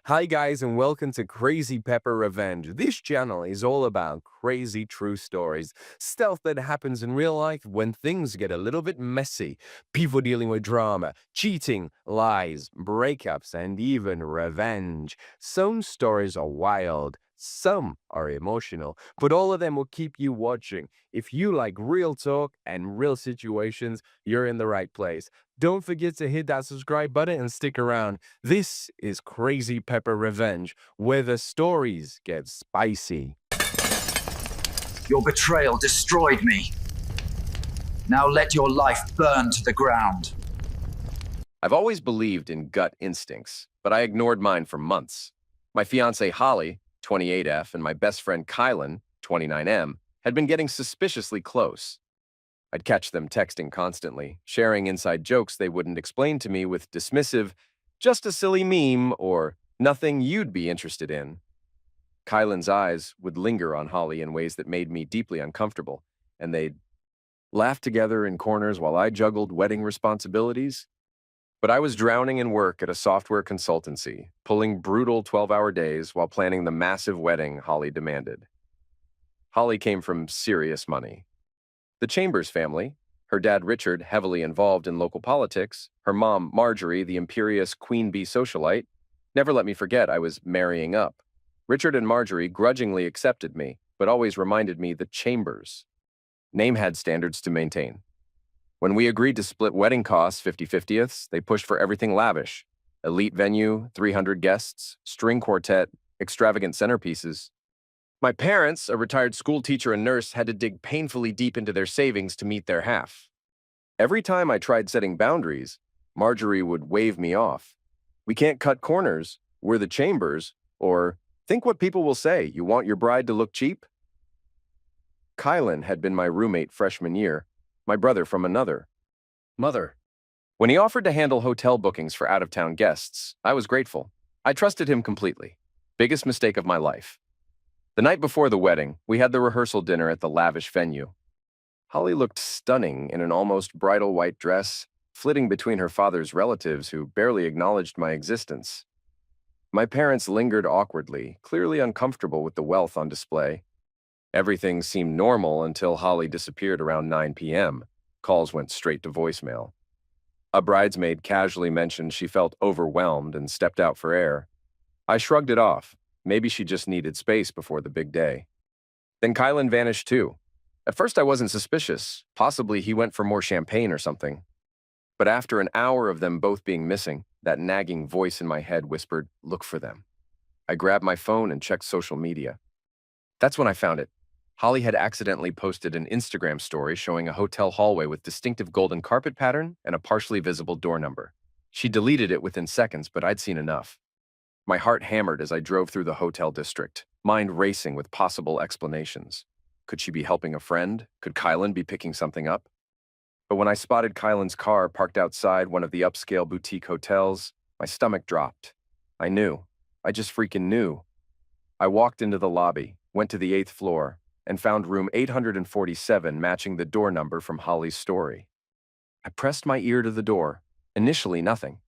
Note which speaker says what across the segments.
Speaker 1: Hi guys and welcome to Crazy Pepper Revenge. This channel is all about crazy true stories, stuff that happens in real life when things get a little bit messy, people dealing with drama, cheating, lies, breakups, and even revenge. Some stories are wild, some are emotional, but all of them will keep you watching. If you like real talk and real situations, you're in the right place. Don't forget to hit that subscribe button and stick around. This is Crazy Pepper Revenge, where the stories get spicy.
Speaker 2: Your betrayal destroyed me. Now let your life burn to the ground.
Speaker 3: I've always believed in gut instincts, but I ignored mine for months. My fiancée Holly, 28F, and my best friend Kylan, 29M, had been getting suspiciously close. I'd catch them texting constantly, sharing inside jokes they wouldn't explain to me with dismissive, just a silly meme, or nothing you'd be interested in. Kylan's eyes would linger on Holly in ways that made me deeply uncomfortable, and they'd laugh together in corners while I juggled wedding responsibilities. But I was drowning in work at a software consultancy, pulling brutal 12-hour days while planning the massive wedding Holly demanded. Holly came from serious money. The Chambers family, her dad Richard heavily involved in local politics, her mom Marjorie the imperious queen bee socialite, never let me forget I was marrying up. Richard and Marjorie grudgingly accepted me, but always reminded me the Chambers. Name had standards to maintain. When we agreed to split wedding costs 50/50ths, they pushed for everything lavish. Elite venue, 300 guests, string quartet, extravagant centerpieces. My parents, a retired school teacher and nurse, had to dig painfully deep into their savings to meet their half. Every time I tried setting boundaries, Marjorie would wave me off. We can't cut corners, we're the Chambers, or think what people will say, you want your bride to look cheap? Kylan had been my roommate freshman year, my brother from another mother. When he offered to handle hotel bookings for out-of-town guests, I was grateful. I trusted him completely. Biggest mistake of my life. The night before the wedding, we had the rehearsal dinner at the lavish venue. Holly looked stunning in an almost bridal white dress, flitting between her father's relatives who barely acknowledged my existence. My parents lingered awkwardly, clearly uncomfortable with the wealth on display. Everything seemed normal until Holly disappeared around 9 p.m. Calls went straight to voicemail. A bridesmaid casually mentioned she felt overwhelmed and stepped out for air. I shrugged it off. Maybe she just needed space before the big day. Then Kylan vanished too. At first I wasn't suspicious. Possibly he went for more champagne or something. But after an hour of them both being missing, that nagging voice in my head whispered, "Look for them." I grabbed my phone and checked social media. That's when I found it. Holly had accidentally posted an Instagram story showing a hotel hallway with distinctive golden carpet pattern and a partially visible door number. She deleted it within seconds, but I'd seen enough. My heart hammered as I drove through the hotel district, mind racing with possible explanations. Could she be helping a friend? Could Kylan be picking something up? But when I spotted Kylan's car parked outside one of the upscale boutique hotels, my stomach dropped. I knew. I just freaking knew. I walked into the lobby, went to the 8th floor, and found room 847 matching the door number from Holly's story. I pressed my ear to the door. Initially, nothing.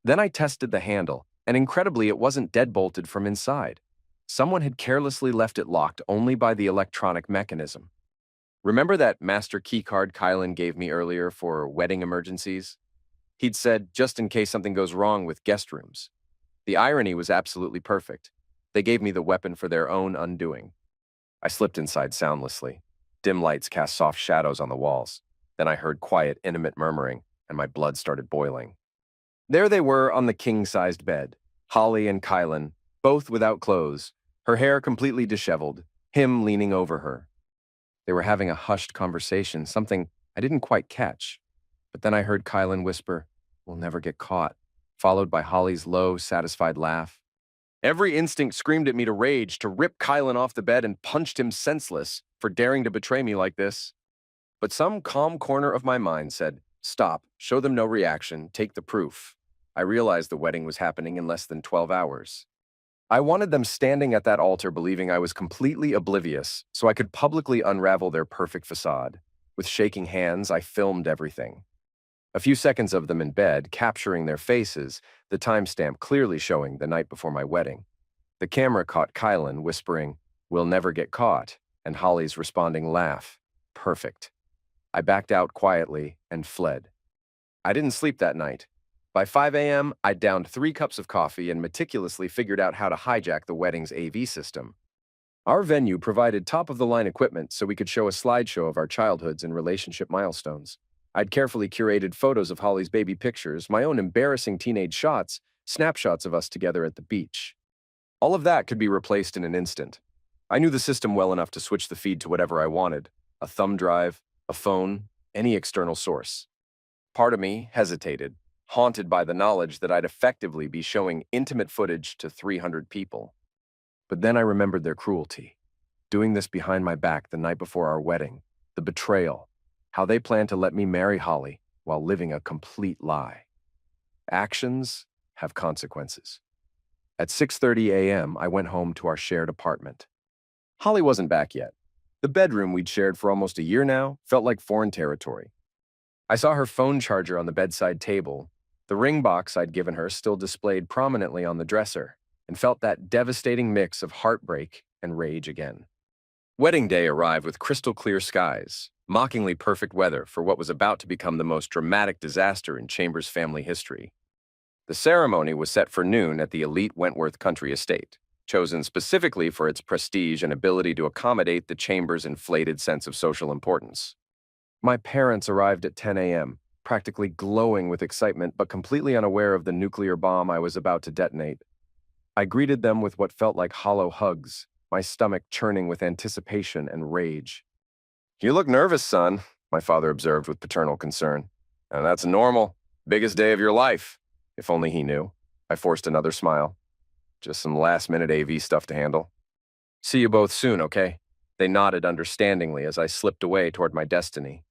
Speaker 3: Then I tested the handle, and incredibly, it wasn't deadbolted from inside. Someone had carelessly left it locked only by the electronic mechanism. Remember that master keycard Kylan gave me earlier for wedding emergencies? He'd said, just in case something goes wrong with guest rooms. The irony was absolutely perfect. They gave me the weapon for their own undoing. I slipped inside soundlessly. Dim lights cast soft shadows on the walls. Then I heard quiet, intimate murmuring, and my blood started boiling. There they were on the king-sized bed, Holly and Kylan, both without clothes, her hair completely disheveled, him leaning over her. They were having a hushed conversation, something I didn't quite catch. But then I heard Kylan whisper, "We'll never get caught," followed by Holly's low, satisfied laugh. Every instinct screamed at me to rage, to rip Kylan off the bed and punched him senseless for daring to betray me like this. But some calm corner of my mind said, "Stop, show them no reaction, take the proof." I realized the wedding was happening in less than 12 hours. I wanted them standing at that altar believing I was completely oblivious so I could publicly unravel their perfect facade. With shaking hands, I filmed everything. A few seconds of them in bed, capturing their faces, the timestamp clearly showing the night before my wedding. The camera caught Kylan whispering, "We'll never get caught," and Holly's responding laugh. Perfect. I backed out quietly and fled. I didn't sleep that night. By 5 a.m., I downed 3 cups of coffee and meticulously figured out how to hijack the wedding's AV system. Our venue provided top-of-the-line equipment so we could show a slideshow of our childhoods and relationship milestones. I'd carefully curated photos of Holly's baby pictures, my own embarrassing teenage shots, snapshots of us together at the beach. All of that could be replaced in an instant. I knew the system well enough to switch the feed to whatever I wanted, a thumb drive, a phone, any external source. Part of me hesitated, haunted by the knowledge that I'd effectively be showing intimate footage to 300 people. But then I remembered their cruelty. Doing this behind my back the night before our wedding, the betrayal, how they planned to let me marry Holly while living a complete lie. Actions have consequences. At 6:30 a.m., I went home to our shared apartment. Holly wasn't back yet. The bedroom we'd shared for almost a year now felt like foreign territory. I saw her phone charger on the bedside table, the ring box I'd given her still displayed prominently on the dresser, and felt that devastating mix of heartbreak and rage again. Wedding day arrived with crystal clear skies, mockingly perfect weather for what was about to become the most dramatic disaster in Chambers family history. The ceremony was set for noon at the elite Wentworth Country Estate, chosen specifically for its prestige and ability to accommodate the Chambers' inflated sense of social importance. My parents arrived at 10 a.m., practically glowing with excitement but completely unaware of the nuclear bomb I was about to detonate. I greeted them with what felt like hollow hugs, my stomach churning with anticipation and rage. "You look nervous, son," my father observed with paternal concern. "And that's normal. Biggest day of your life." If only he knew. I forced another smile. "Just some last-minute AV stuff to handle." "See you both soon, okay?" They nodded understandingly as I slipped away toward my destiny.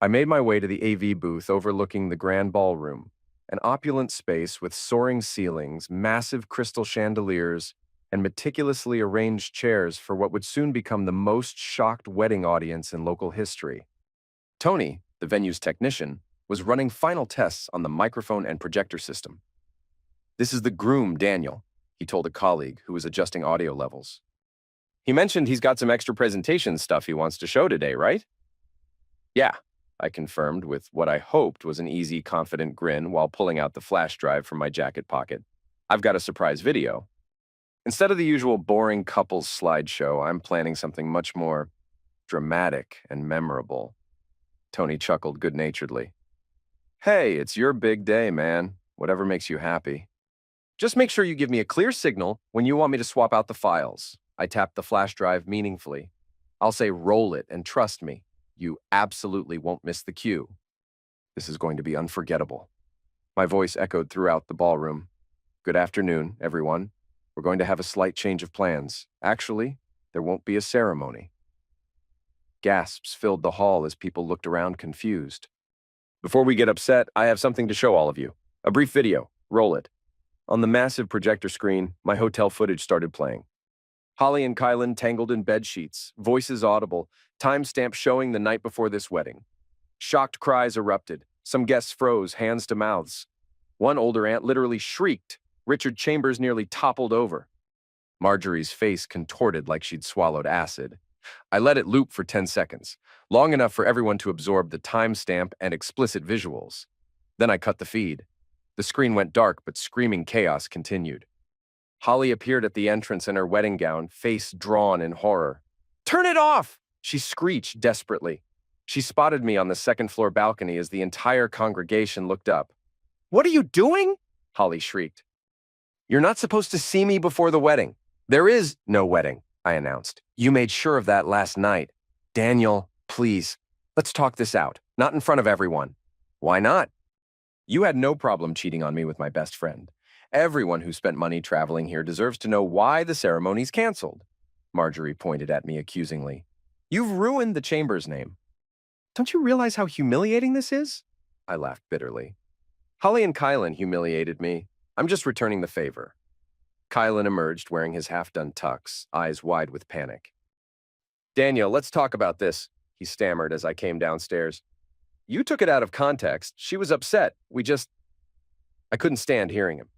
Speaker 3: I made my way to the AV booth overlooking the grand ballroom, an opulent space with soaring ceilings, massive crystal chandeliers, and meticulously arranged chairs for what would soon become the most shocked wedding audience in local history. Tony, the venue's technician, was running final tests on the microphone and projector system. "This is the groom, Daniel," he told a colleague who was adjusting audio levels. "He mentioned he's got some extra presentation stuff he wants to show today, right?" "Yeah," I confirmed with what I hoped was an easy, confident grin while pulling out the flash drive from my jacket pocket. "I've got a surprise video. Instead of the usual boring couples slideshow, I'm planning something much more dramatic and memorable." Tony chuckled good-naturedly. "Hey, it's your big day, man. Whatever makes you happy. Just make sure you give me a clear signal when you want me to swap out the files." I tapped the flash drive meaningfully. "I'll say roll it, and trust me, you absolutely won't miss the cue. This is going to be unforgettable." My voice echoed throughout the ballroom. "Good afternoon, everyone. We're going to have a slight change of plans. Actually, there won't be a ceremony." Gasps filled the hall as people looked around confused. "Before we get upset, I have something to show all of you. A brief video. Roll it." On the massive projector screen, my hotel footage started playing. Holly and Kylan tangled in bed sheets, voices audible, timestamp showing the night before this wedding. Shocked cries erupted. Some guests froze, hands to mouths. One older aunt literally shrieked. Richard Chambers nearly toppled over. Marjorie's face contorted like she'd swallowed acid. I let it loop for 10 seconds, long enough for everyone to absorb the timestamp and explicit visuals. Then I cut the feed. The screen went dark, but screaming chaos continued. Holly appeared at the entrance in her wedding gown, face drawn in horror. "Turn it off!" she screeched desperately. She spotted me on the second-floor balcony as the entire congregation looked up. "What are you doing?" Holly shrieked. "You're not supposed to see me before the wedding." "There is no wedding," I announced. "You made sure of that last night." "Daniel, please, let's talk this out, not in front of everyone." "Why not?" "You had no problem cheating on me with my best friend. Everyone who spent money traveling here deserves to know why the ceremony's canceled." Marjorie pointed at me accusingly. "You've ruined the Chambers name." "Don't you realize how humiliating this is?" I laughed bitterly. "Holly and Kylan humiliated me. I'm just returning the favor." Kylan emerged wearing his half-done tux, eyes wide with panic. "Daniel, let's talk about this," he stammered as I came downstairs. You took it out of context. She was upset. I couldn't stand hearing him.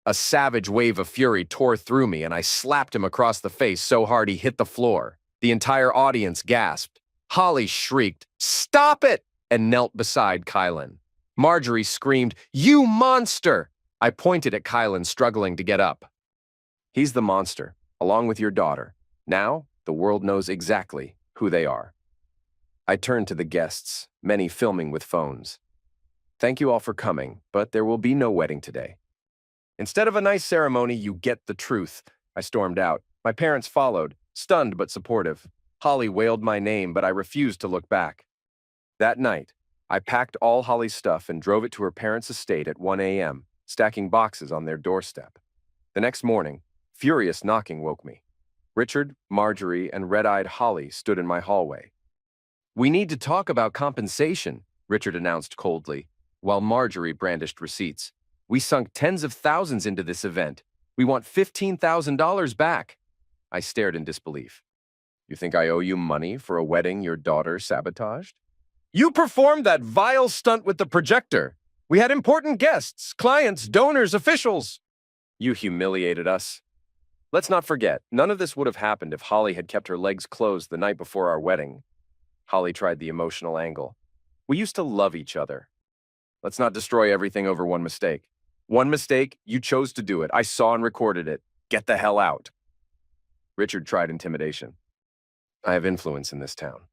Speaker 3: A savage wave of fury tore through me, and I slapped him across the face so hard he hit the floor. The entire audience gasped. Holly shrieked, "Stop it!" and knelt beside Kylan. Marjorie screamed, "You monster!" I pointed at Kylan, struggling to get up. He's the monster, along with your daughter. Now, the world knows exactly who they are. I turned to the guests, many filming with phones. Thank you all for coming, but there will be no wedding today. Instead of a nice ceremony, you get the truth. I stormed out. My parents followed, stunned but supportive. Holly wailed my name, but I refused to look back. That night, I packed all Holly's stuff and drove it to her parents' estate at 1 a.m., stacking boxes on their doorstep. The next morning, furious knocking woke me. Richard, Marjorie, and red-eyed Holly stood in my hallway. "We need to talk about compensation," Richard announced coldly, while Marjorie brandished receipts. "We sunk tens of thousands into this event. We want $15,000 back." I stared in disbelief. "You think I owe you money for a wedding your daughter sabotaged?" "You performed that vile stunt with the projector. We had important guests, clients, donors, officials." "You humiliated us." Let's not forget, none of this would have happened if Holly had kept her legs closed the night before our wedding. Holly tried the emotional angle. "We used to love each other. Let's not destroy everything over one mistake. One mistake, you chose to do it. I saw and recorded it. Get the hell out." Richard tried intimidation. "I have influence in this town.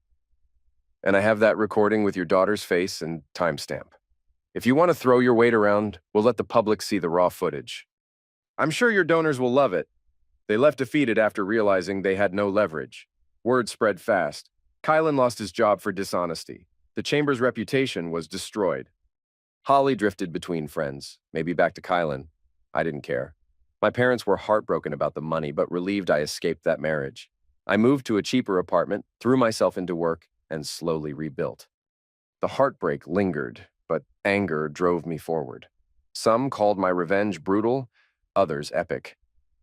Speaker 3: And I have that recording with your daughter's face and timestamp. If you want to throw your weight around, we'll let the public see the raw footage. I'm sure your donors will love it." They left defeated after realizing they had no leverage. Word spread fast. Kylan lost his job for dishonesty. The chamber's reputation was destroyed. Holly drifted between friends, maybe back to Kylan. I didn't care. My parents were heartbroken about the money, but relieved I escaped that marriage. I moved to a cheaper apartment, threw myself into work, and slowly rebuilt. The heartbreak lingered, but anger drove me forward. Some called my revenge brutal, others epic.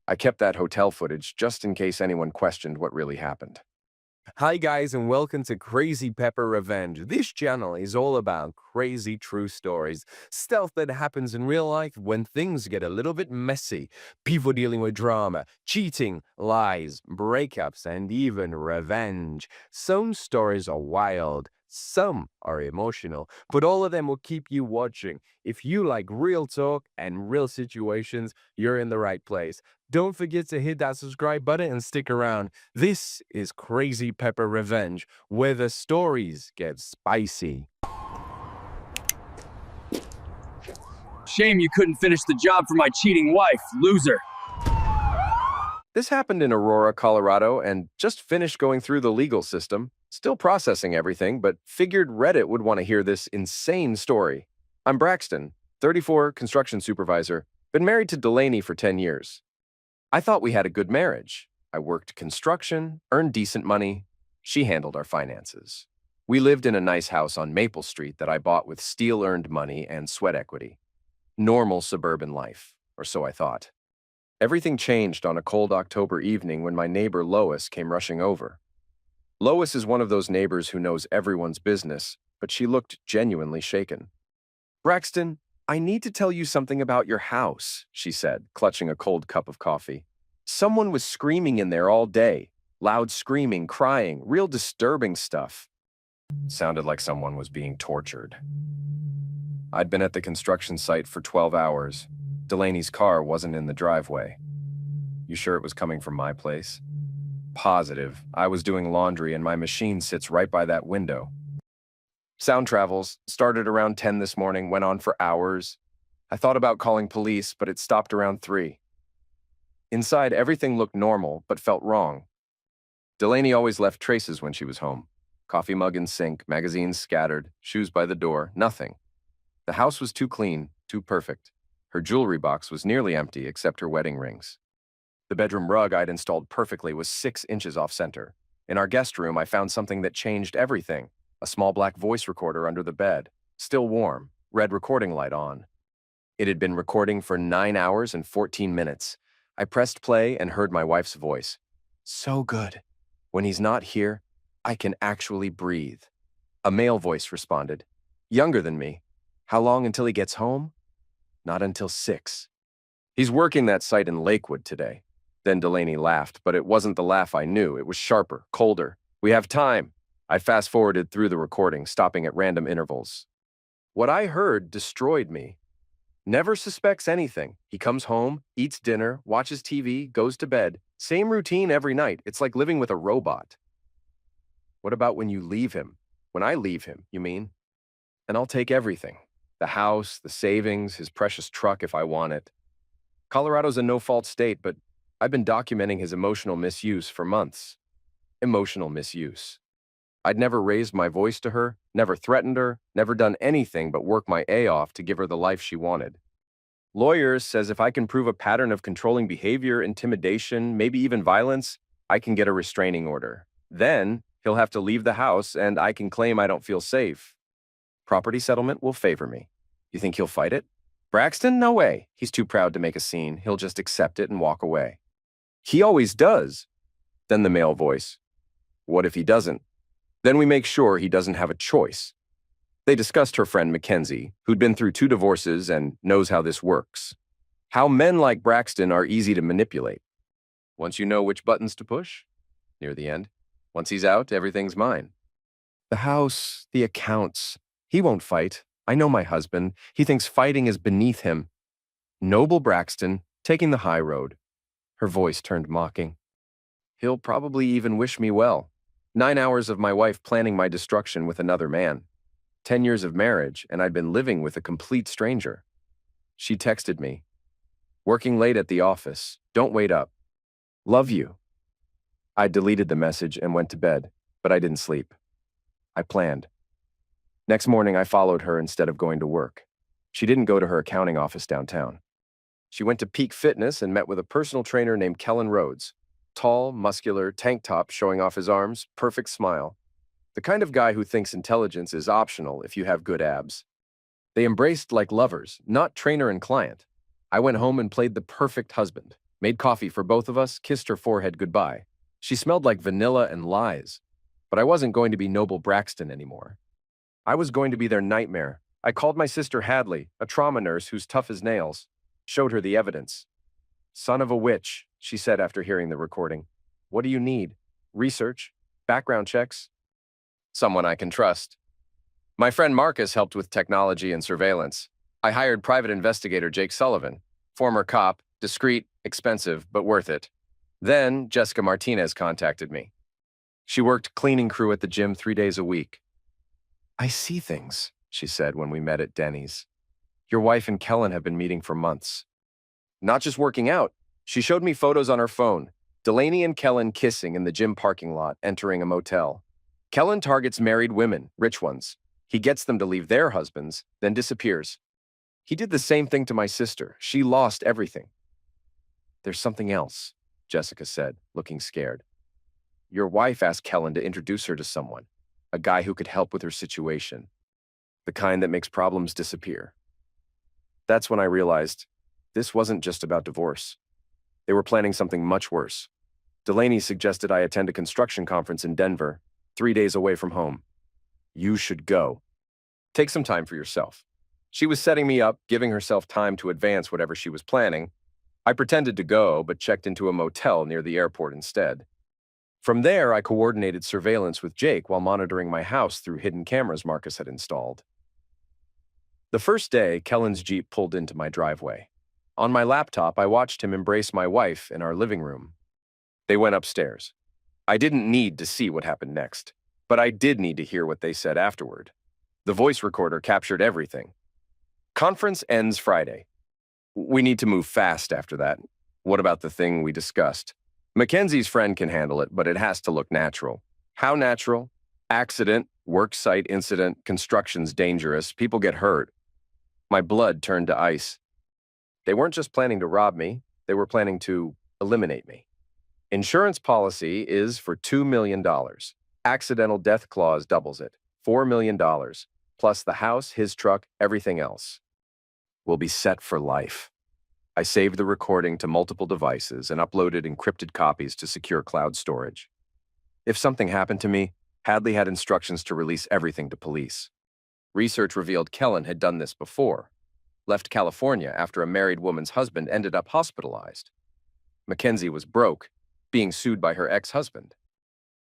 Speaker 3: I kept that hotel footage just in case anyone questioned what really happened.
Speaker 1: Hi guys and welcome to Crazy Pepper Revenge. This channel is all about crazy true stories, stuff that happens in real life when things get a little bit messy, people dealing with drama, cheating, lies, breakups, and even revenge. Some stories are wild, some are emotional, but all of them will keep you watching. If you like real talk and real situations, you're in the right place. Don't forget to hit that subscribe button and stick around. This is Crazy Pepper Revenge, where the stories get spicy.
Speaker 4: Shame you couldn't finish the job for my cheating wife, loser.
Speaker 3: This happened in Aurora, Colorado, and just finished going through the legal system. Still processing everything, but figured Reddit would want to hear this insane story. I'm Braxton, 34, construction supervisor, been married to Delaney for 10 years. I thought we had a good marriage. I worked construction, earned decent money. She handled our finances. We lived in a nice house on Maple Street that I bought with steel-earned money and sweat equity. Normal suburban life, or so I thought. Everything changed on a cold October evening when my neighbor Lois came rushing over. Lois is one of those neighbors who knows everyone's business, but she looked genuinely shaken. "Braxton, I need to tell you something about your house," she said, clutching a cold cup of coffee. "Someone was screaming in there all day. Loud screaming, crying, real disturbing stuff." Sounded like someone was being tortured. I'd been at the construction site for 12 hours. Delaney's car wasn't in the driveway. "You sure it was coming from my place?" "Positive. I was doing laundry and my machine sits right by that window." Sound travels, started around 10 this morning, went on for hours. I thought about calling police, but it stopped around 3. Inside, everything looked normal, but felt wrong. Delaney always left traces when she was home. Coffee mug in sink, magazines scattered, shoes by the door, nothing. The house was too clean, too perfect. Her jewelry box was nearly empty except her wedding rings. The bedroom rug I'd installed perfectly was 6 inches off center. In our guest room, I found something that changed everything. A small black voice recorder under the bed, still warm, red recording light on. It had been recording for 9 hours and 14 minutes. I pressed play and heard my wife's voice. "So good. When he's not here, I can actually breathe." A male voice responded. Younger than me. How long until he gets home? Not until 6. He's working that site in Lakewood today. Then Delaney laughed, but it wasn't the laugh I knew. It was sharper, colder. We have time. I fast-forwarded through the recording, stopping at random intervals. What I heard destroyed me. Never suspects anything. He comes home, eats dinner, watches TV, goes to bed. Same routine every night. It's like living with a robot. What about when you leave him? When I leave him, you mean? And I'll take everything. The house, the savings, his precious truck if I want it. Colorado's a no-fault state, but I've been documenting his emotional misuse for months. Emotional misuse. I'd never raised my voice to her, never threatened her, never done anything but work my A off to give her the life she wanted. Lawyers says if I can prove a pattern of controlling behavior, intimidation, maybe even violence, I can get a restraining order. Then he'll have to leave the house and I can claim I don't feel safe. Property settlement will favor me. You think he'll fight it? Braxton? No way. He's too proud to make a scene. He'll just accept it and walk away. He always does. Then the male voice. What if he doesn't? Then we make sure he doesn't have a choice. They discussed her friend Mackenzie, who'd been through 2 divorces and knows how this works. How men like Braxton are easy to manipulate. Once you know which buttons to push, near the end. Once he's out, everything's mine. The house, the accounts. He won't fight. I know my husband. He thinks fighting is beneath him. Noble Braxton, taking the high road. Her voice turned mocking. He'll probably even wish me well. 9 hours of my wife planning my destruction with another man. 10 years of marriage, and I'd been living with a complete stranger. She texted me. Working late at the office. Don't wait up. Love you. I deleted the message and went to bed, but I didn't sleep. I planned. Next morning, I followed her instead of going to work. She didn't go to her accounting office downtown. She went to Peak Fitness and met with a personal trainer named Kellen Rhodes. Tall, muscular, tank top showing off his arms, perfect smile. The kind of guy who thinks intelligence is optional if you have good abs. They embraced like lovers, not trainer and client. I went home and played the perfect husband, made coffee for both of us, kissed her forehead goodbye. She smelled like vanilla and lies, but I wasn't going to be Noble Braxton anymore. I was going to be their nightmare. I called my sister Hadley, a trauma nurse who's tough as nails, showed her the evidence. Son of a witch, she said after hearing the recording. What do you need? Research? Background checks? Someone I can trust. My friend Marcus helped with technology and surveillance. I hired private investigator Jake Sullivan, former cop, discreet, expensive, but worth it. Then Jessica Martinez contacted me. She worked cleaning crew at the gym 3 days a week. I see things, she said when we met at Denny's. Your wife and Kellen have been meeting for months. Not just working out. She showed me photos on her phone. Delaney and Kellen kissing in the gym parking lot, entering a motel. Kellen targets married women, rich ones. He gets them to leave their husbands, then disappears. He did the same thing to my sister. She lost everything. There's something else, Jessica said, looking scared. Your wife asked Kellen to introduce her to someone, a guy who could help with her situation, the kind that makes problems disappear. That's when I realized this wasn't just about divorce. They were planning something much worse. Delaney suggested I attend a construction conference in Denver, 3 days away from home. You should go. Take some time for yourself. She was setting me up, giving herself time to advance whatever she was planning. I pretended to go, but checked into a motel near the airport instead. From there, I coordinated surveillance with Jake while monitoring my house through hidden cameras Marcus had installed. The first day, Kellen's Jeep pulled into my driveway. On my laptop, I watched him embrace my wife in our living room. They went upstairs. I didn't need to see what happened next, but I did need to hear what they said afterward. The voice recorder captured everything. Conference ends Friday. We need to move fast after that. What about the thing we discussed? Mackenzie's friend can handle it, but it has to look natural. How natural? Accident, work site incident, construction's dangerous, people get hurt. My blood turned to ice. They weren't just planning to rob me, they were planning to eliminate me. Insurance policy is for $2 million. Accidental death clause doubles it, $4 million, plus the house, his truck, everything else. We'll be set for life. I saved the recording to multiple devices and uploaded encrypted copies to secure cloud storage. If something happened to me, Hadley had instructions to release everything to police. Research revealed Kellen had done this before, left California after a married woman's husband ended up hospitalized. Mackenzie was broke, being sued by her ex-husband.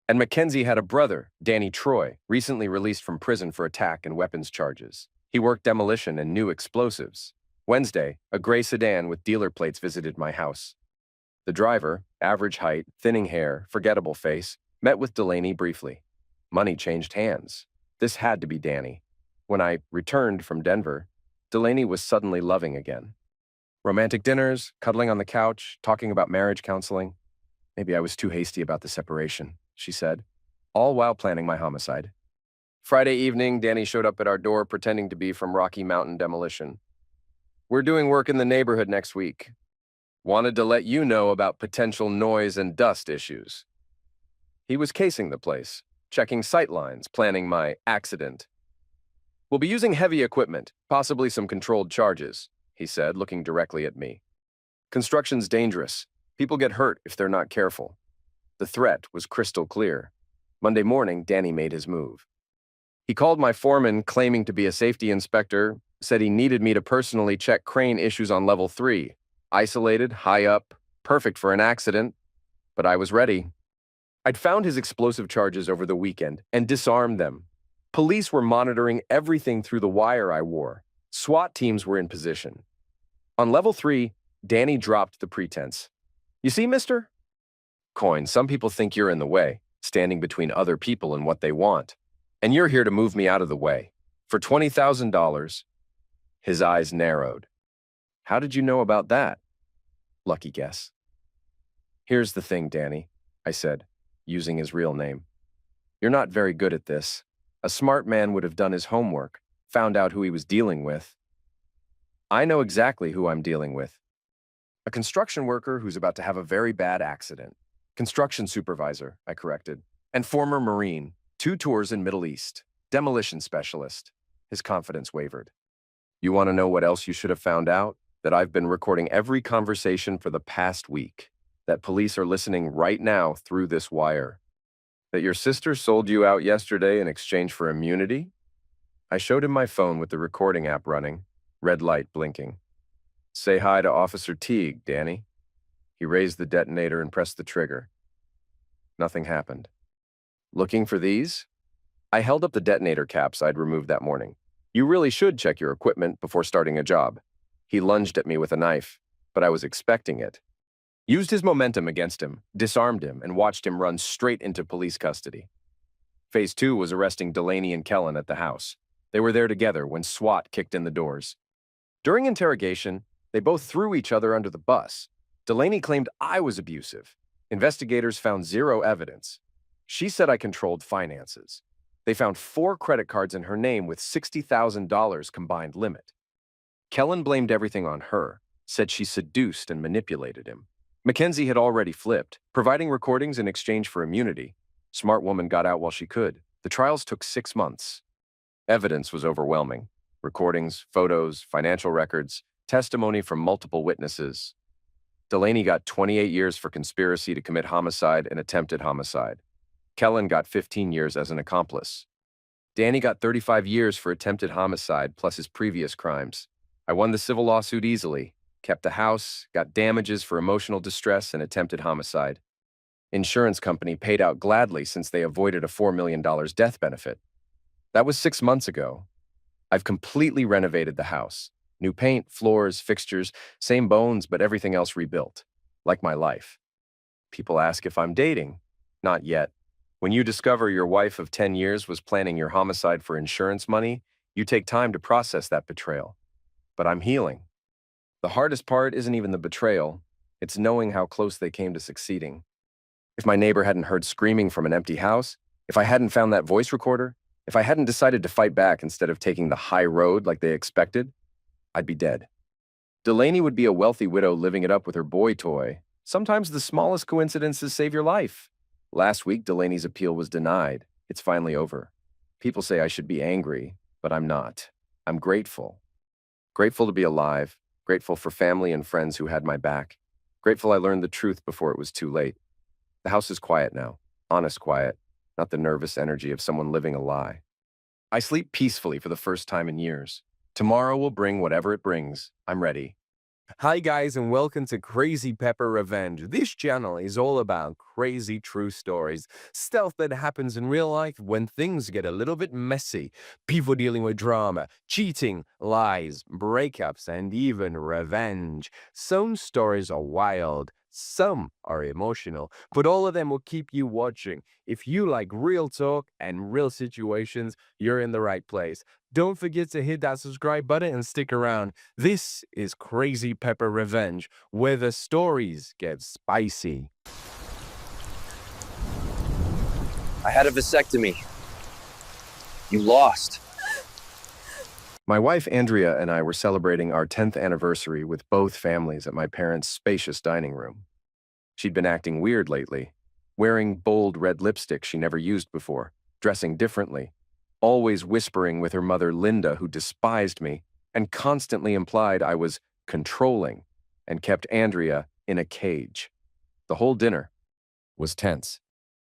Speaker 3: And Mackenzie had a brother, Danny Troy, recently released from prison for attack and weapons charges. He worked demolition and knew explosives. Wednesday, a gray sedan with dealer plates visited my house. The driver, average height, thinning hair, forgettable face, met with Delaney briefly. Money changed hands. This had to be Danny. When I returned from Denver, Delaney was suddenly loving again. Romantic dinners, cuddling on the couch, talking about marriage counseling. Maybe I was too hasty about the separation, she said, all while planning my homicide. Friday evening, Danny showed up at our door pretending to be from Rocky Mountain Demolition. We're doing work in the neighborhood next week. Wanted to let you know about potential noise and dust issues. He was casing the place, checking sight lines, planning my accident. We'll be using heavy equipment, possibly some controlled charges, he said, looking directly at me. Construction's dangerous. People get hurt if they're not careful. The threat was crystal clear. Monday morning, Danny made his move. He called my foreman, claiming to be a safety inspector, said he needed me to personally check crane issues on level 3. Isolated, high up, perfect for an accident. But I was ready. I'd found his explosive charges over the weekend and disarmed them. Police were monitoring everything through the wire I wore. SWAT teams were in position. On level 3, Danny dropped the pretense. You see, mister? Coin, some people think you're in the way, standing between other people and what they want. And you're here to move me out of the way. For $20,000. His eyes narrowed. How did you know about that? Lucky guess. Here's the thing, Danny, I said, using his real name. You're not very good at this. A smart man would have done his homework, found out who he was dealing with. I know exactly who I'm dealing with. A construction worker who's about to have a very bad accident. Construction supervisor, I corrected. And former Marine, 2 tours in Middle East. Demolition specialist. His confidence wavered. You want to know what else you should have found out? That I've been recording every conversation for the past week. That police are listening right now through this wire. That your sister sold you out yesterday in exchange for immunity? I showed him my phone with the recording app running, red light blinking. Say hi to Officer Teague, Danny. He raised the detonator and pressed the trigger. Nothing happened. Looking for these? I held up the detonator caps I'd removed that morning. You really should check your equipment before starting a job. He lunged at me with a knife, but I was expecting it. Used his momentum against him, disarmed him, and watched him run straight into police custody. Phase 2 was arresting Delaney and Kellen at the house. They were there together when SWAT kicked in the doors. During interrogation, they both threw each other under the bus. Delaney claimed I was abusive. Investigators found 0 evidence. She said I controlled finances. They found 4 credit cards in her name with $60,000 combined limit. Kellen blamed everything on her, said she seduced and manipulated him. Mackenzie had already flipped, providing recordings in exchange for immunity. Smart woman got out while she could. The trials took 6 months. Evidence was overwhelming. Recordings, photos, financial records, testimony from multiple witnesses. Delaney got 28 years for conspiracy to commit homicide and attempted homicide. Kellen got 15 years as an accomplice. Danny got 35 years for attempted homicide plus his previous crimes. I won the civil lawsuit easily, kept the house, got damages for emotional distress and attempted homicide. Insurance company paid out gladly since they avoided a $4 million death benefit. That was 6 months ago. I've completely renovated the house. New paint, floors, fixtures, same bones, but everything else rebuilt. Like my life. People ask if I'm dating. Not yet. When you discover your wife of 10 years was planning your homicide for insurance money, you take time to process that betrayal. But I'm healing. The hardest part isn't even the betrayal. It's knowing how close they came to succeeding. If my neighbor hadn't heard screaming from an empty house, if I hadn't found that voice recorder, if I hadn't decided to fight back instead of taking the high road like they expected, I'd be dead. Delaney would be a wealthy widow living it up with her boy toy. Sometimes the smallest coincidences save your life. Last week, Delaney's appeal was denied. It's finally over. People say I should be angry, but I'm not. I'm grateful. Grateful to be alive. Grateful for family and friends who had my back. Grateful I learned the truth before it was too late. The house is quiet now. Honest quiet, not the nervous energy of someone living a lie. I sleep peacefully for the first time in years. Tomorrow will bring whatever it brings. I'm ready.
Speaker 1: Hi guys and welcome to Crazy Pepper Revenge. This channel is all about crazy true stories, stuff that happens in real life when things get a little bit messy, people dealing with drama, cheating, lies, breakups, and even revenge. Some stories are wild, some are emotional, but all of them will keep you watching. If you like real talk and real situations, you're in the right place. Don't forget to hit that subscribe button and stick around. This is Crazy Pepper Revenge, where the stories get spicy.
Speaker 4: I had a vasectomy. You lost.
Speaker 3: My wife Andrea and I were celebrating our 10th anniversary with both families at my parents' spacious dining room. She'd been acting weird lately, wearing bold red lipstick she never used before, dressing differently, always whispering with her mother Linda, who despised me and constantly implied I was controlling and kept Andrea in a cage. The whole dinner was tense.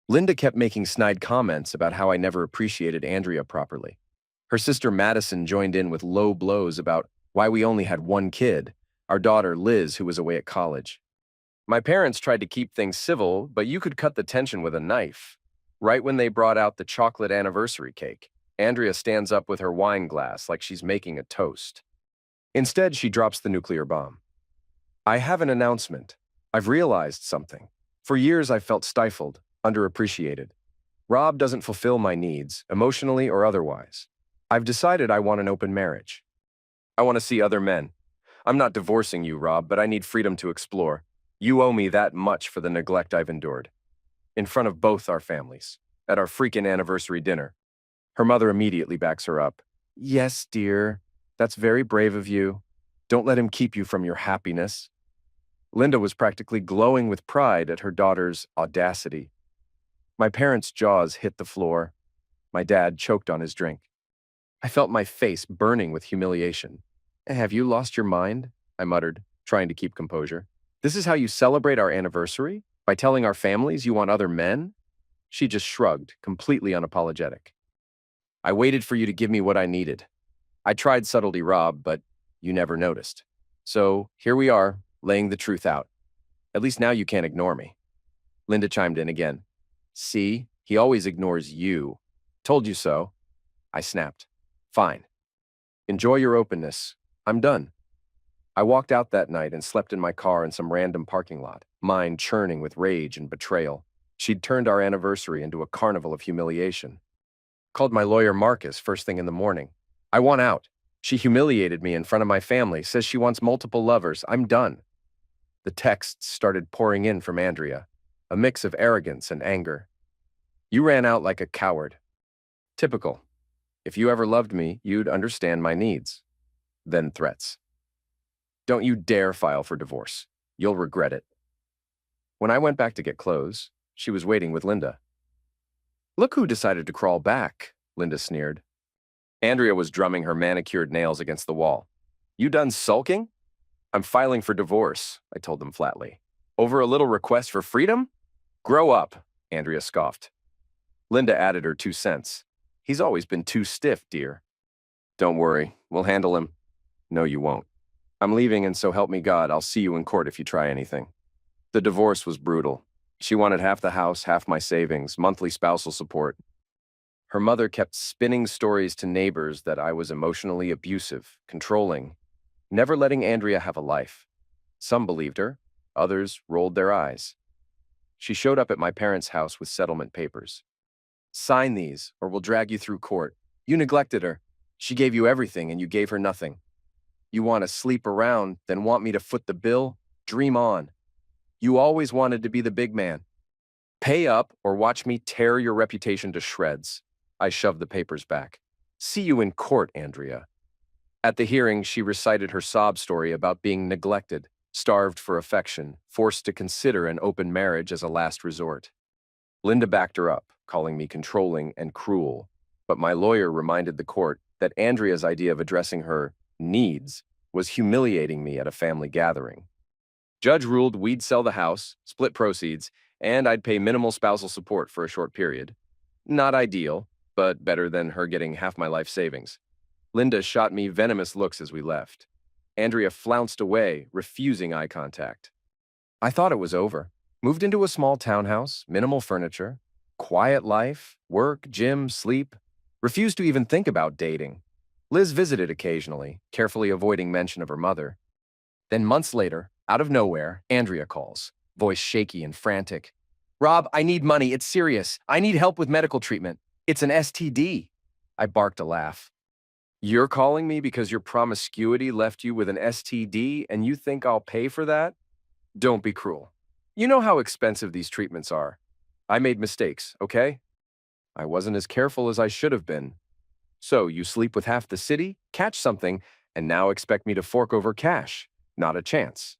Speaker 3: Linda kept making snide comments about how I never appreciated Andrea properly. Her sister Madison joined in with low blows about why we only had one kid, our daughter Liz, who was away at college. My parents tried to keep things civil, but you could cut the tension with a knife. Right when they brought out the chocolate anniversary cake, Andrea stands up with her wine glass like she's making a toast. Instead, she drops the nuclear bomb. I have an announcement. I've realized something. For years, I've felt stifled, underappreciated. Rob doesn't fulfill my needs, emotionally or otherwise. I've decided I want an open marriage. I want to see other men. I'm not divorcing you, Rob, but I need freedom to explore. You owe me that much for the neglect I've endured. In front of both our families, at our freaking anniversary dinner. Her mother immediately backs her up. Yes, dear. That's very brave of you. Don't let him keep you from your happiness. Linda was practically glowing with pride at her daughter's audacity. My parents' jaws hit the floor. My dad choked on his drink. I felt my face burning with humiliation. Have you lost your mind? I muttered, trying to keep composure. This is how you celebrate our anniversary? By telling our families you want other men? She just shrugged, completely unapologetic. I waited for you to give me what I needed. I tried subtlety, Rob, but you never noticed. So here we are, laying the truth out. At least now you can't ignore me. Linda chimed in again. See, he always ignores you. Told you so. I snapped. Fine. Enjoy your openness. I'm done. I walked out that night and slept in my car in some random parking lot, mind churning with rage and betrayal. She'd turned our anniversary into a carnival of humiliation. Called my lawyer Marcus first thing in the morning. I want out. She humiliated me in front of my family, says she wants multiple lovers. I'm done. The texts started pouring in from Andrea, a mix of arrogance and anger. You ran out like a coward. Typical. If you ever loved me, you'd understand my needs. Then threats. Don't you dare file for divorce. You'll regret it. When I went back to get clothes, she was waiting with Linda. Look who decided to crawl back, Linda sneered. Andrea was drumming her manicured nails against the wall. You done sulking? I'm filing for divorce, I told them flatly. Over a little request for freedom? Grow up, Andrea scoffed. Linda added her 2 cents. He's always been too stiff, dear. Don't worry, we'll handle him. No, you won't. I'm leaving, and so help me God, I'll see you in court if you try anything. The divorce was brutal. She wanted half the house, half my savings, monthly spousal support. Her mother kept spinning stories to neighbors that I was emotionally abusive, controlling, never letting Andrea have a life. Some believed her, others rolled their eyes. She showed up at my parents' house with settlement papers. Sign these, or we'll drag you through court. You neglected her. She gave you everything, and you gave her nothing. You want to sleep around, then want me to foot the bill? Dream on. You always wanted to be the big man. Pay up, or watch me tear your reputation to shreds. I shoved the papers back. See you in court, Andrea. At the hearing, she recited her sob story about being neglected, starved for affection, forced to consider an open marriage as a last resort. Linda backed her up, calling me controlling and cruel, but my lawyer reminded the court that Andrea's idea of addressing her needs was humiliating me at a family gathering. Judge ruled we'd sell the house, split proceeds, and I'd pay minimal spousal support for a short period. Not ideal, but better than her getting half my life savings. Linda shot me venomous looks as we left. Andrea flounced away, refusing eye contact. I thought it was over. Moved into a small townhouse, minimal furniture, quiet life, work, gym, sleep. Refused to even think about dating. Liz visited occasionally, carefully avoiding mention of her mother. Then months later, out of nowhere, Andrea calls, voice shaky and frantic. Rob, I need money. It's serious. I need help with medical treatment. It's an STD. I barked a laugh. You're calling me because your promiscuity left you with an STD and you think I'll pay for that? Don't be cruel. You know how expensive these treatments are. I made mistakes, okay? I wasn't as careful as I should have been. So you sleep with half the city, catch something, and now expect me to fork over cash. Not a chance.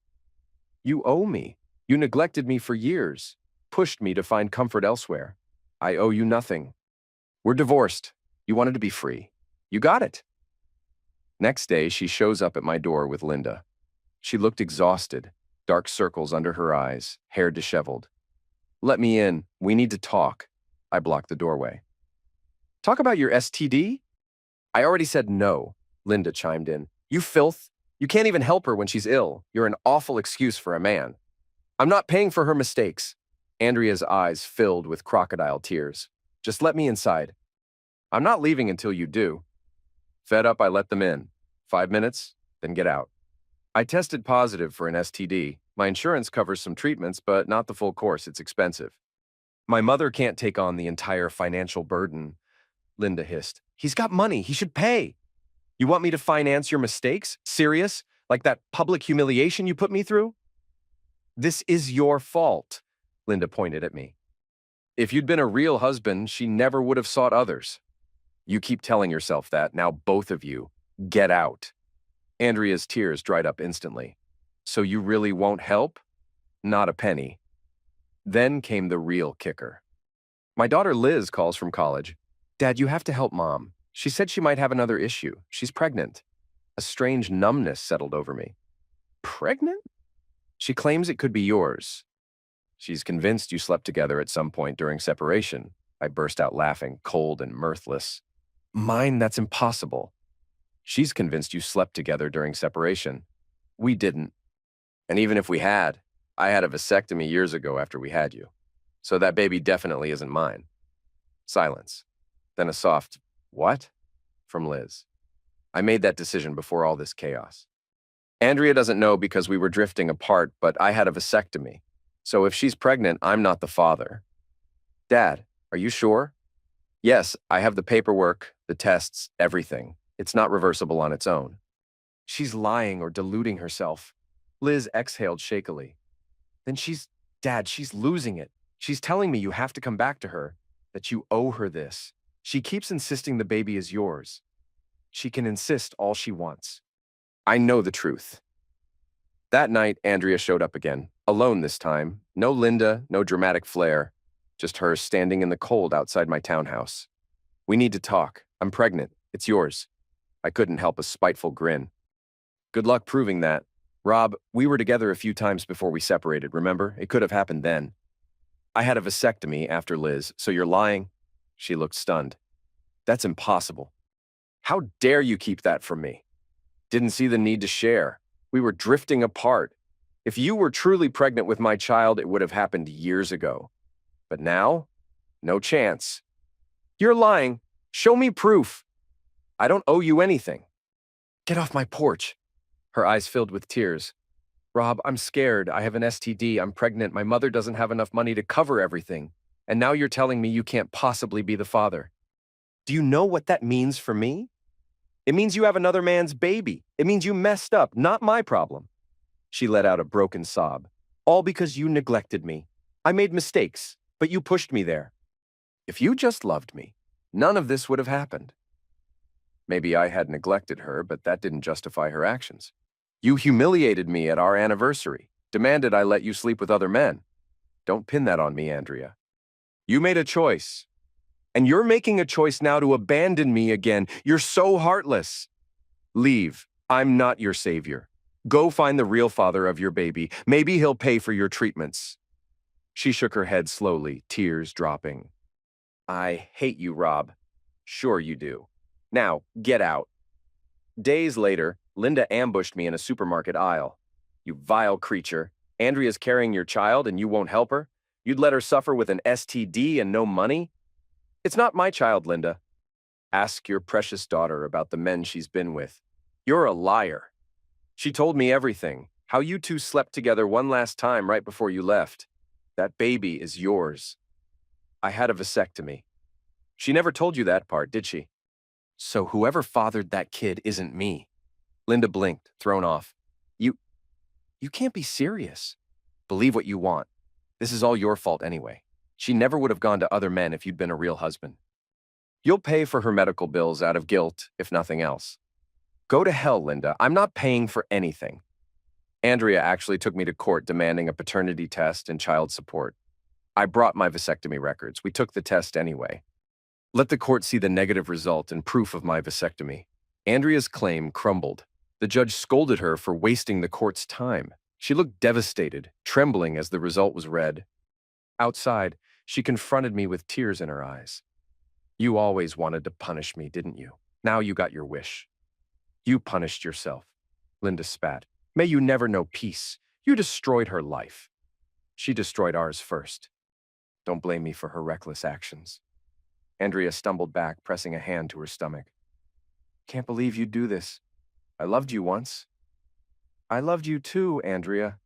Speaker 3: You owe me. You neglected me for years, pushed me to find comfort elsewhere. I owe you nothing. We're divorced. You wanted to be free. You got it. Next day, she shows up at my door with Linda. She looked exhausted, dark circles under her eyes, hair disheveled. Let me in. We need to talk. I blocked the doorway. Talk about your STD? I already said no, Linda chimed in. You filth. You can't even help her when she's ill. You're an awful excuse for a man. I'm not paying for her mistakes. Andrea's eyes filled with crocodile tears. Just let me inside. I'm not leaving until you do. Fed up, I let them in. 5 minutes, then get out. I tested positive for an STD. My insurance covers some treatments, but not the full course. It's expensive. My mother can't take on the entire financial burden, Linda hissed. He's got money. He should pay. You want me to finance your mistakes? Serious? Like that public humiliation you put me through? This is your fault, Linda pointed at me. If you'd been a real husband, she never would have sought others. You keep telling yourself that. Now both of you, get out. Andrea's tears dried up instantly. So you really won't help? Not a penny. Then came the real kicker. My daughter Liz calls from college. Dad, you have to help Mom. She said she might have another issue. She's pregnant. A strange numbness settled over me. Pregnant? She claims it could be yours. She's convinced you slept together at some point during separation. I burst out laughing, cold and mirthless. Mine, that's impossible. She's convinced you slept together during separation. We didn't. And even if we had, I had a vasectomy years ago after we had you. So that baby definitely isn't mine. Silence. Then a soft, what? From Liz. I made that decision before all this chaos. Andrea doesn't know because we were drifting apart, but I had a vasectomy. So if she's pregnant, I'm not the father. Dad, are you sure? Yes, I have the paperwork, the tests, everything. It's not reversible on its own. She's lying or deluding herself. Liz exhaled shakily. Then Dad, she's losing it. She's telling me you have to come back to her, that you owe her this. She keeps insisting the baby is yours. She can insist all she wants. I know the truth. That night, Andrea showed up again, alone this time. No Linda, no dramatic flair. Just her standing in the cold outside my townhouse. We need to talk. I'm pregnant. It's yours. I couldn't help a spiteful grin. Good luck proving that. Rob, we were together a few times before we separated, remember? It could have happened then. I had a vasectomy after Liz, so you're lying? She looked stunned. That's impossible. How dare you keep that from me? Didn't see the need to share. We were drifting apart. If you were truly pregnant with my child, it would have happened years ago. But now, no chance. You're lying. Show me proof. I don't owe you anything. Get off my porch. Her eyes filled with tears. Rob, I'm scared. I have an STD. I'm pregnant. My mother doesn't have enough money to cover everything. And now you're telling me you can't possibly be the father. Do you know what that means for me? It means you have another man's baby. It means you messed up, not my problem. She let out a broken sob. All because you neglected me. I made mistakes, but you pushed me there. If you just loved me, none of this would have happened. Maybe I had neglected her, but that didn't justify her actions. You humiliated me at our anniversary, demanded I let you sleep with other men. Don't pin that on me, Andrea. You made a choice. And you're making a choice now to abandon me again. You're so heartless. Leave. I'm not your savior. Go find the real father of your baby. Maybe he'll pay for your treatments. She shook her head slowly, tears dropping. I hate you, Rob. Sure you do. Now, get out. Days later, Linda ambushed me in a supermarket aisle. You vile creature. Andrea's carrying your child and you won't help her? You'd let her suffer with an STD and no money? It's not my child, Linda. Ask your precious daughter about the men she's been with. You're a liar. She told me everything, how you two slept together one last time right before you left. That baby is yours. I had a vasectomy. She never told you that part, did she? So whoever fathered that kid isn't me. Linda blinked, thrown off. You can't be serious. Believe what you want. This is all your fault anyway. She never would have gone to other men if you'd been a real husband. You'll pay for her medical bills out of guilt, if nothing else. Go to hell, Linda. I'm not paying for anything. Andrea actually took me to court demanding a paternity test and child support. I brought my vasectomy records. We took the test anyway. Let the court see the negative result and proof of my vasectomy. Andrea's claim crumbled. The judge scolded her for wasting the court's time. She looked devastated, trembling as the result was read. Outside, she confronted me with tears in her eyes. You always wanted to punish me, didn't you? Now you got your wish. You punished yourself. Linda spat. May you never know peace. You destroyed her life. She destroyed ours first. Don't blame me for her reckless actions. Andrea stumbled back, pressing a hand to her stomach. Can't believe you'd do this. I loved you once. I loved you too, Andrea.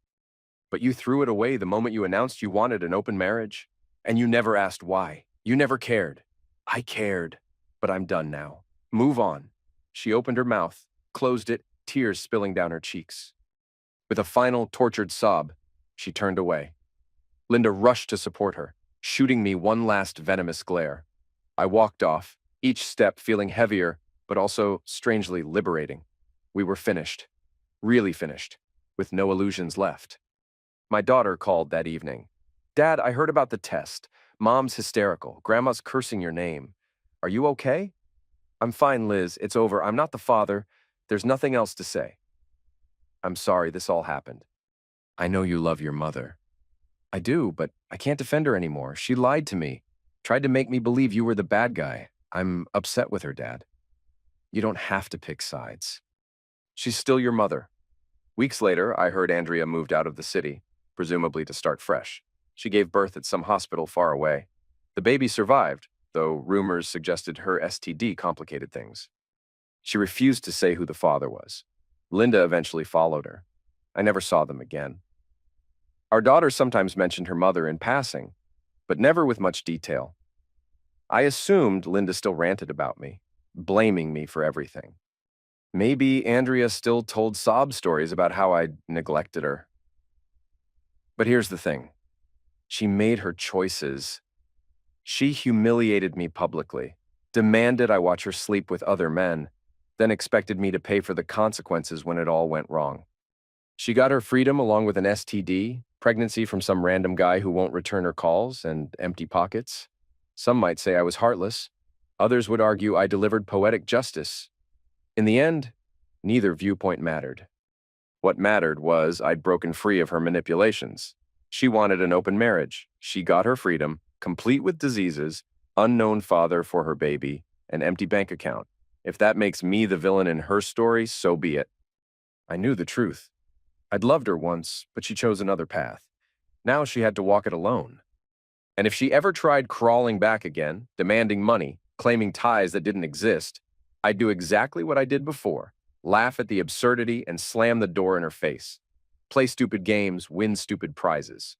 Speaker 3: But you threw it away the moment you announced you wanted an open marriage. And you never asked why. You never cared. I cared. But I'm done now. Move on. She opened her mouth, closed it, tears spilling down her cheeks. With a final, tortured sob, she turned away. Linda rushed to support her, shooting me one last venomous glare. I walked off, each step feeling heavier, but also strangely liberating. We were finished. Really finished, with no illusions left. My daughter called that evening. Dad, I heard about the test. Mom's hysterical. Grandma's cursing your name. Are you okay? I'm fine, Liz. It's over. I'm not the father. There's nothing else to say. I'm sorry this all happened. I know you love your mother. I do, but I can't defend her anymore. She lied to me. Tried to make me believe you were the bad guy. I'm upset with her, Dad. You don't have to pick sides. She's still your mother. Weeks later, I heard Andrea moved out of the city, presumably to start fresh. She gave birth at some hospital far away. The baby survived, though rumors suggested her STD complicated things. She refused to say who the father was. Linda eventually followed her. I never saw them again. Our daughter sometimes mentioned her mother in passing, but never with much detail. I assumed Linda still ranted about me, blaming me for everything. Maybe Andrea still told sob stories about how I'd neglected her. But here's the thing. She made her choices. She humiliated me publicly, demanded I watch her sleep with other men, then expected me to pay for the consequences when it all went wrong. She got her freedom along with an STD, pregnancy from some random guy who won't return her calls, and empty pockets. Some might say I was heartless. Others would argue I delivered poetic justice. In the end, neither viewpoint mattered. What mattered was I'd broken free of her manipulations. She wanted an open marriage. She got her freedom, complete with diseases, unknown father for her baby, an empty bank account. If that makes me the villain in her story, so be it. I knew the truth. I'd loved her once, but she chose another path. Now she had to walk it alone. And if she ever tried crawling back again, demanding money, claiming ties that didn't exist, I'd do exactly what I did before, laugh at the absurdity and slam the door in her face. Play stupid games, win stupid prizes.